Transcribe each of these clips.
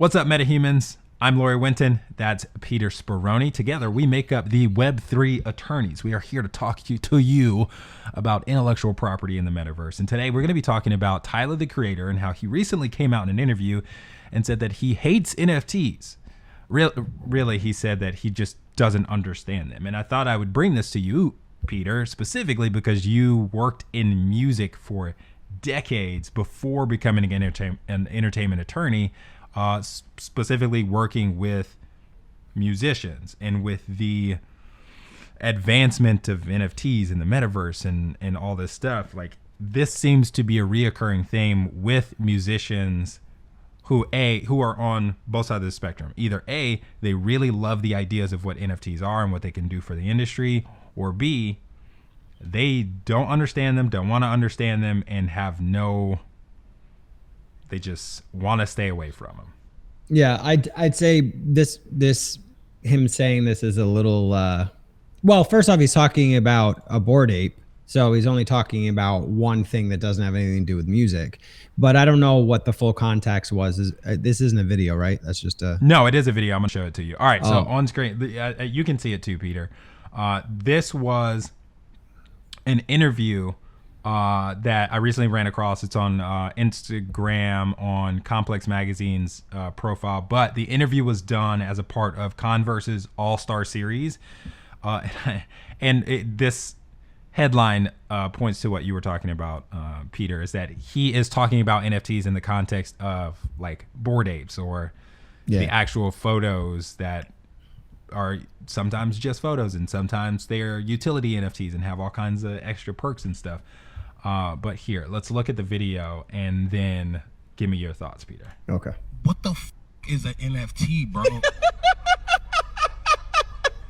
What's up, metahumans? I'm Lori Wynton. That's Peter Speroni. Together, we make up the Web3 attorneys. We are here to talk to you about intellectual property in the metaverse. And today, we're going to be talking about Tyler, the creator, and how he recently came out in an interview and said that he hates NFTs. Really, he said that he just doesn't understand them. And I thought I would bring this to you, Peter, specifically because you worked in music for decades before becoming an entertainment attorney. Specifically working with musicians and with the advancement of NFTs and the metaverse and all this stuff. Like, this seems to be a reoccurring theme with musicians who are on both sides of the spectrum. Either A, they really love the ideas of what NFTs are and what they can do for the industry, or B, they don't understand them, don't want to understand them, and they just want to stay away from them. Yeah, I'd say this him saying this is a little well, first off, he's talking about a Bored Ape, so he's only talking about one thing that doesn't have anything to do with music. But I don't know what the full context was. This isn't a video, right? That's just a... No, it is a video. I'm gonna show it to you. All right, so on screen, you can see it too, Peter. This was an interview that I recently ran across. It's on Instagram on Complex Magazine's profile, but the interview was done as a part of Converse's All-Star Series. This headline points to what you were talking about, Peter, is that he is talking about NFTs in the context of like Bored Apes or the actual photos that are sometimes just photos and sometimes they're utility NFTs and have all kinds of extra perks and stuff. But here, let's look at the video and then give me your thoughts, Peter. Okay. What the is an NFT, bro?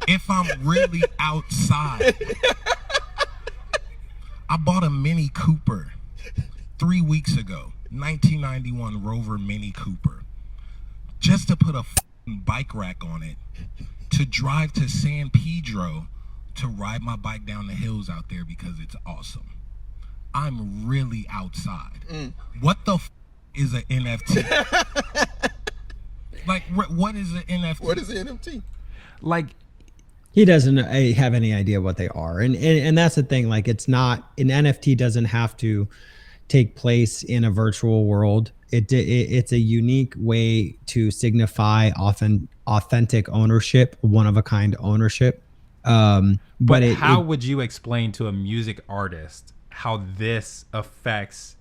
If I'm really outside, I bought a Mini Cooper 3 weeks ago, 1991 Rover Mini Cooper, just to put a bike rack on it, to drive to San Pedro, to ride my bike down the hills out there because it's awesome. I'm really outside. What the is an NFT? Like, what is an NFT? What is an NFT? Like, he doesn't have any idea what they are, and that's the thing. Like, it's not an NFT. Doesn't have to take place in a virtual world. It's a unique way to signify authentic ownership, one of a kind ownership. But how would you explain to a music artist how this affects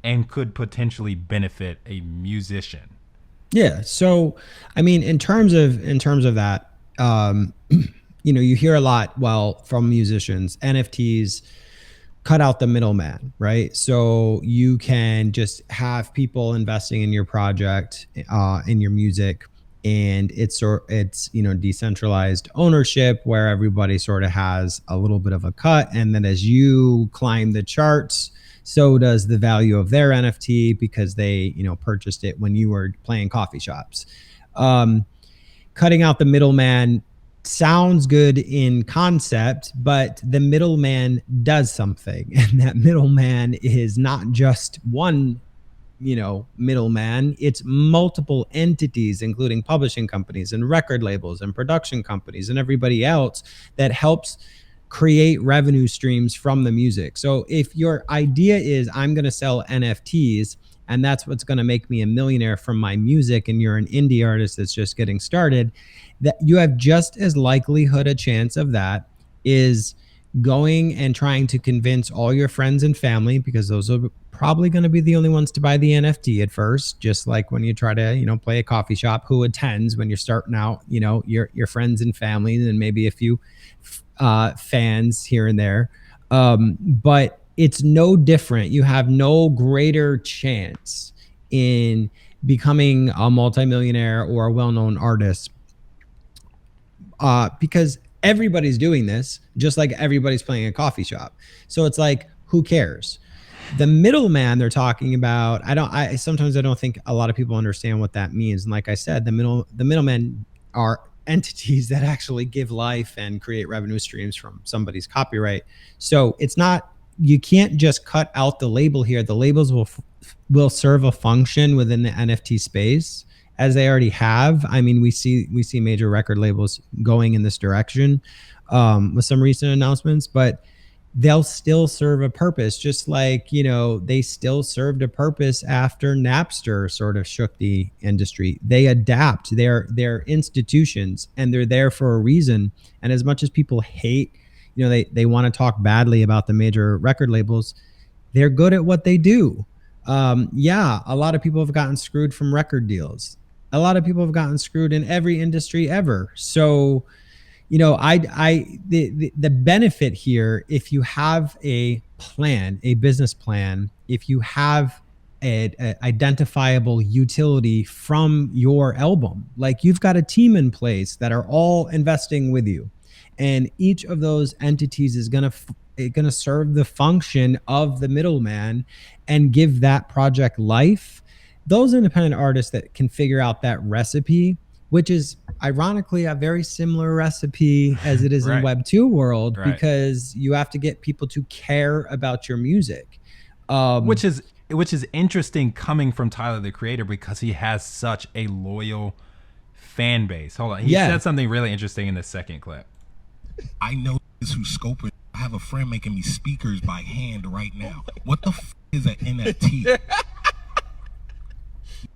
and could potentially benefit a musician? Yeah. So, I mean, in terms of that, you hear a lot, from musicians, NFTs cut out the middleman, right? So you can just have people investing in your project, in your music, and it's decentralized ownership where everybody sort of has a little bit of a cut. And then as you climb the charts, so does the value of their NFT because they, purchased it when you were playing coffee shops. Cutting out the middleman sounds good in concept, but the middleman does something. And that middleman is not just one middleman. It's multiple entities, including publishing companies and record labels and production companies and everybody else that helps create revenue streams from the music. So if your idea is I'm going to sell NFTs and that's what's going to make me a millionaire from my music, and you're an indie artist that's just getting started, that you have just as likelihood a chance of that is going and trying to convince all your friends and family, because those are probably going to be the only ones to buy the NFT at first, just like when you try to, play a coffee shop, who attends when you're starting out, your friends and family, and maybe a few fans here and there. But it's no different. You have no greater chance in becoming a multimillionaire or a well-known artist because everybody's doing this, just like everybody's playing a coffee shop. So it's like, who cares? The middleman they're talking about, sometimes I don't think a lot of people understand what that means. And like I said, the middlemen are entities that actually give life and create revenue streams from somebody's copyright. So it's not, you can't just cut out the label here. The labels will serve a function within the NFT space, as they already have. I mean, we see major record labels going in this direction with some recent announcements, but they'll still serve a purpose, just like, they still served a purpose after Napster sort of shook the industry. They adapt. They're institutions, and they're there for a reason. And as much as people hate, they want to talk badly about the major record labels, they're good at what they do. Yeah, a lot of people have gotten screwed from record deals. A lot of people have gotten screwed in every industry ever. So, the benefit here, if you have a plan, a business plan, if you have a identifiable utility from your album, like you've got a team in place that are all investing with you, and each of those entities is going to serve the function of the middleman and give that project life. Those independent artists that can figure out that recipe, which is ironically a very similar recipe as it is in Web 2 world, because you have to get people to care about your music. Which is interesting coming from Tyler, the Creator, because he has such a loyal fan base. Hold on. He said something really interesting in the second clip. I know this who's scoping. I have a friend making me speakers by hand right now. What the is an NFT?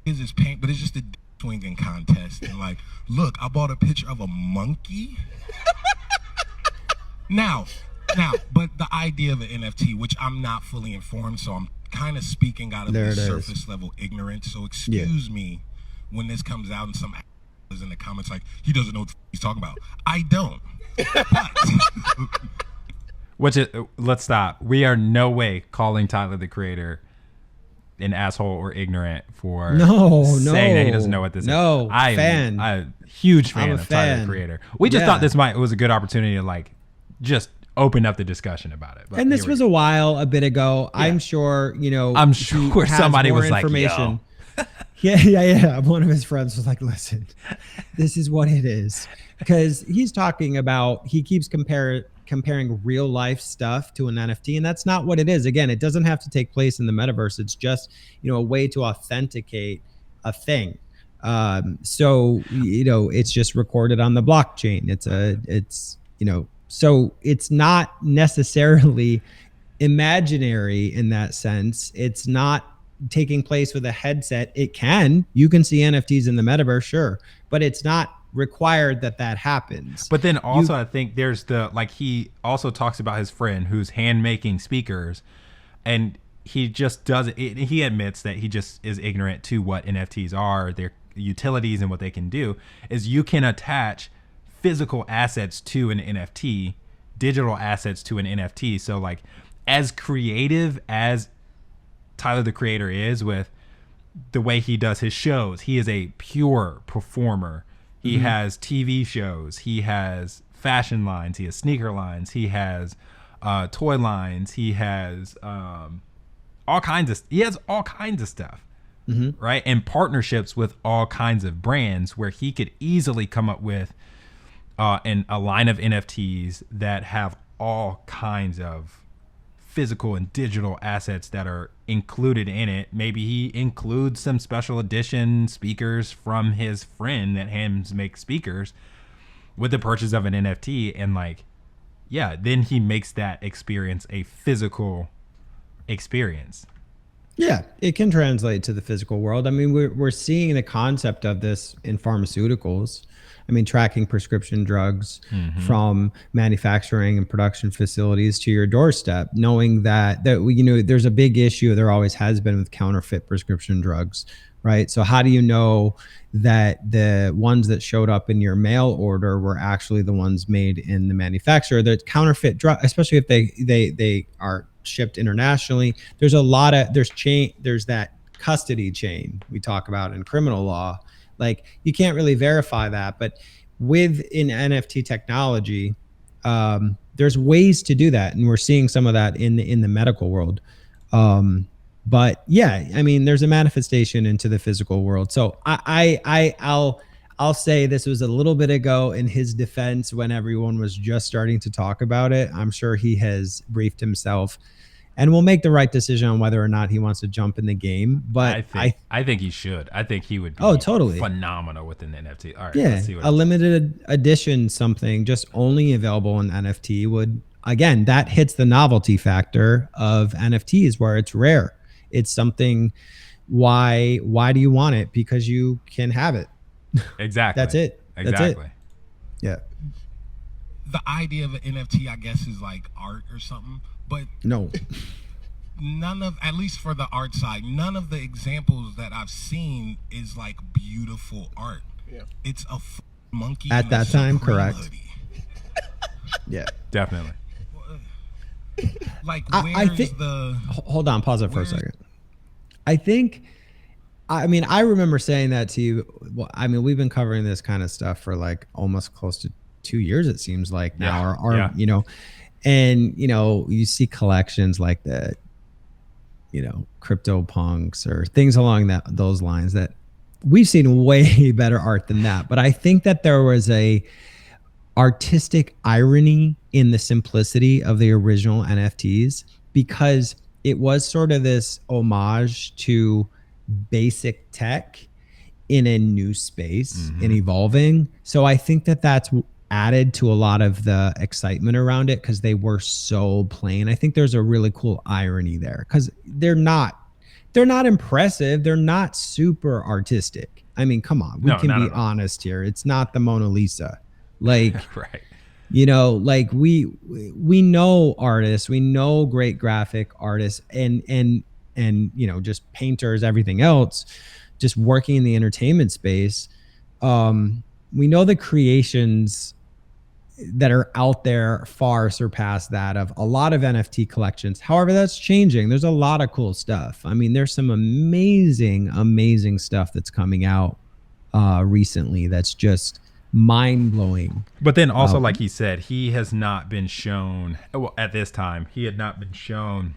Is this paint, but it's just a swinging contest. And like, look, I bought a picture of a monkey. Now, but the idea of an NFT, which I'm not fully informed, so I'm kind of speaking out of the surface level ignorance. So excuse me when this comes out and some is in the comments like, he doesn't know what he's talking about. I don't. Let's stop. We are no way calling Tyler, the Creator, an asshole or ignorant for saying that he doesn't know what this is. I'm a huge fan of Tyler, the Creator. We just thought it was a good opportunity to just open up the discussion about it. But and this was a bit ago. Yeah. I'm sure, somebody was like, yo. Yeah. One of his friends was like, listen, this is what it is. Because he's talking about, he keeps comparing real life stuff to an NFT, and that's not what it is. Again, it doesn't have to take place in the metaverse. It's just, a way to authenticate a thing. So it's just recorded on the blockchain. So it's not necessarily imaginary in that sense. It's not taking place with a headset. You can see NFTs in the metaverse, sure, but it's not required that happens. But then also I think there's he also talks about his friend who's hand making speakers, and he just does it. He admits that he just is ignorant to what NFTs are, their utilities, and what they can do. Is you can attach physical assets to an NFT, digital assets to an NFT. So as creative as Tyler, the Creator, is with the way he does his shows, he is a pure performer. He has TV shows. He has fashion lines. He has sneaker lines. He has toy lines. He has all kinds of stuff, right? And partnerships with all kinds of brands, where he could easily come up with a line of NFTs that have all kinds of physical and digital assets that are included in it. Maybe he includes some special edition speakers from his friend that hands make speakers with the purchase of an NFT, and then he makes that experience a physical experience. Yeah, it can translate to the physical world. I mean, we're seeing the concept of this in pharmaceuticals. I mean, tracking prescription drugs from manufacturing and production facilities to your doorstep, knowing that there's a big issue, there always has been, with counterfeit prescription drugs, right? So how do you know that the ones that showed up in your mail order were actually the ones made in the manufacturer? The counterfeit drug, especially if they are shipped internationally, there's that custody chain we talk about in criminal law. You can't really verify that, but within NFT technology, there's ways to do that, and we're seeing some of that in the medical world. But yeah, I mean, there's a manifestation into the physical world. So I'll say this was a little bit ago in his defense when everyone was just starting to talk about it. I'm sure he has briefed himself and will make the right decision on whether or not he wants to jump in the game. But I think he should. I think he would be totally phenomenal with an NFT. All right, yeah, let's see what a limited edition something just only available in NFT would, again, that hits the novelty factor of NFTs where it's rare. It's something. Why do you want it? Because you can have it. Exactly. That's it. Exactly. Yeah. The idea of an NFT, I guess, is like art or something, but No. none of, at least for the art side, none of the examples that I've seen is like beautiful art. Yeah. It's a monkey at that time, correct. Hoodie. Yeah, definitely. Like, where's the? Hold on, pause it for a second. I think, I mean, I remember saying that to you. Well, I mean, we've been covering this kind of stuff for like almost close to 2 years, it seems like now, or you know, and you know, you see collections like the, you know, crypto punks or things along those lines that we've seen way better art than that. But I think that there was a artistic irony in the simplicity of the original NFTs, because it was sort of this homage to basic tech in a new space and evolving. So I think that that's added to a lot of the excitement around it, because they were so plain. I think there's a really cool irony there, because they're not impressive. They're not super artistic. I mean, come on, we can be honest here. It's not the Mona Lisa. Like, right. You know, like we know artists, we know great graphic artists and you know, just painters, everything else, just working in the entertainment space. We know the creations that are out there far surpass that of a lot of NFT collections. However, that's changing. There's a lot of cool stuff. I mean, there's some amazing stuff that's coming out recently that's just mind-blowing. But then also, like he said, he has not been shown, well, at this time, he had not been shown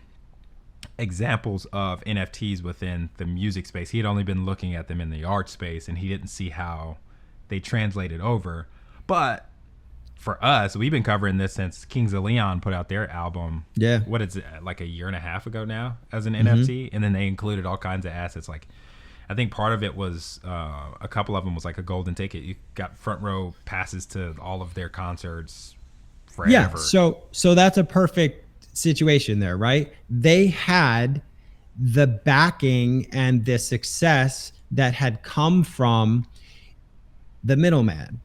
examples of NFTs within the music space. He had only been looking at them in the art space, and he didn't see how they translated over. But for us, we've been covering this since Kings of Leon put out their album. Yeah. What is it, like a year and a half ago now, as an NFT? And then they included all kinds of assets. Like, I think part of it was a couple of them was like a golden ticket. You got front row passes to all of their concerts forever. Yeah, so that's a perfect situation there, right? They had the backing and the success that had come from the middleman,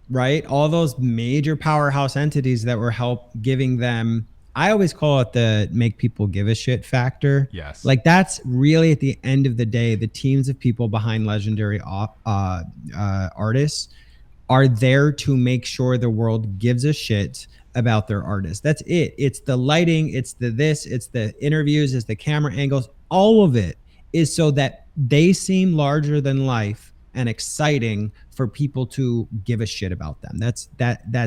right? All those major powerhouse entities that were giving them, I always call it the make people give a shit factor. Yes. Like, that's really, at the end of the day, the teams of people behind legendary artists are there to make sure the world gives a shit about their artists. That's it. It's the lighting, it's it's the interviews, it's the camera angles. All of it is so that they seem larger than life and exciting for people to give a shit about them. That's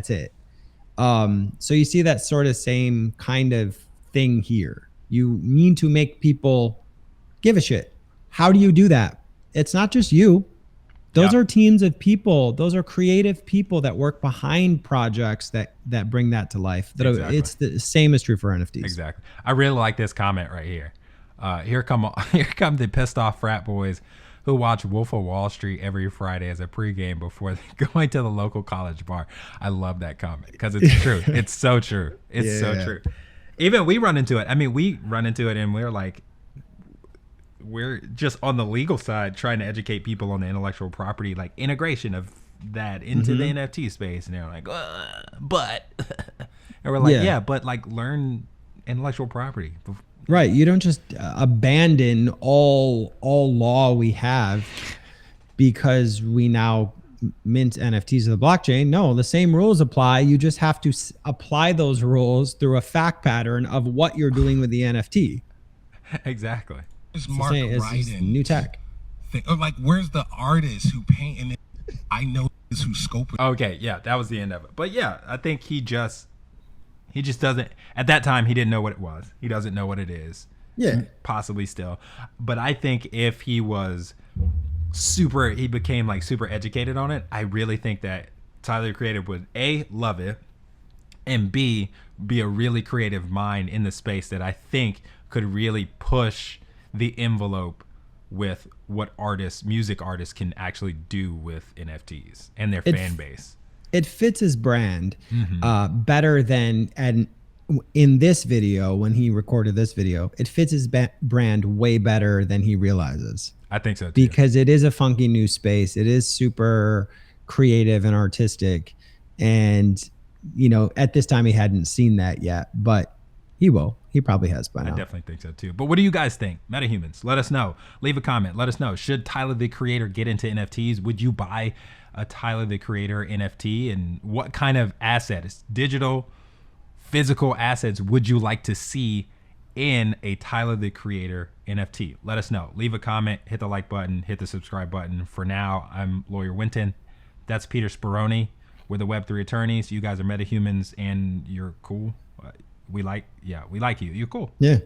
it. So you see that sort of same kind of thing here. You need to make people give a shit. How do you do that? It's not just you. Those are teams of people. Those are creative people that work behind projects that bring that to life. Exactly. It's the same is true for NFTs. Exactly. I really like this comment right here. Here come the pissed off frat boys who watch Wolf of Wall Street every Friday as a pregame before going to the local college bar. I love that comment because it's true. It's so true. It's so true. Even we run into it. I mean, we run into it and we're like, we're just on the legal side trying to educate people on the intellectual property, like integration of that into the NFT space. And they're like, but, and we're like, but like learn intellectual property. Right. You don't just abandon all law we have because we now mint NFTs to the blockchain. No, the same rules apply. You just have to apply those rules through a fact pattern of what you're doing with the NFT. Exactly. It's Mark Ryden, new tech. Or like, where's the artist who painted it? I know this who scoped it. Okay, yeah, that was the end of it. But yeah, I think he just doesn't. At that time, he didn't know what it was. He doesn't know what it is. Yeah, possibly still. But I think if he was he became like super educated on it. I really think that Tyler the Creator would A, love it, and B, be a really creative mind in the space that I think could really push the envelope with what music artists can actually do with NFTs and their fan base. It fits his brand better than, and in this video, when he recorded this video, it fits his brand way better than he realizes. I think so too. Because it is a funky new space. It is super creative and artistic. And, you know, at this time he hadn't seen that yet, but he will. He probably has by now. I definitely think so too. But what do you guys think? MetaHumans, let us know. Leave a comment. Let us know. Should Tyler the Creator get into NFTs? Would you buy a Tyler the Creator NFT? And what kind of assets, digital, physical assets, would you like to see in a Tyler the Creator NFT? Let us know. Leave a comment, hit the like button, hit the subscribe button. For now, I'm Lawyer Wynton. That's Peter Speroni. We're the Web3 attorneys. You guys are MetaHumans, and you're cool. We like you. You're cool. Yeah.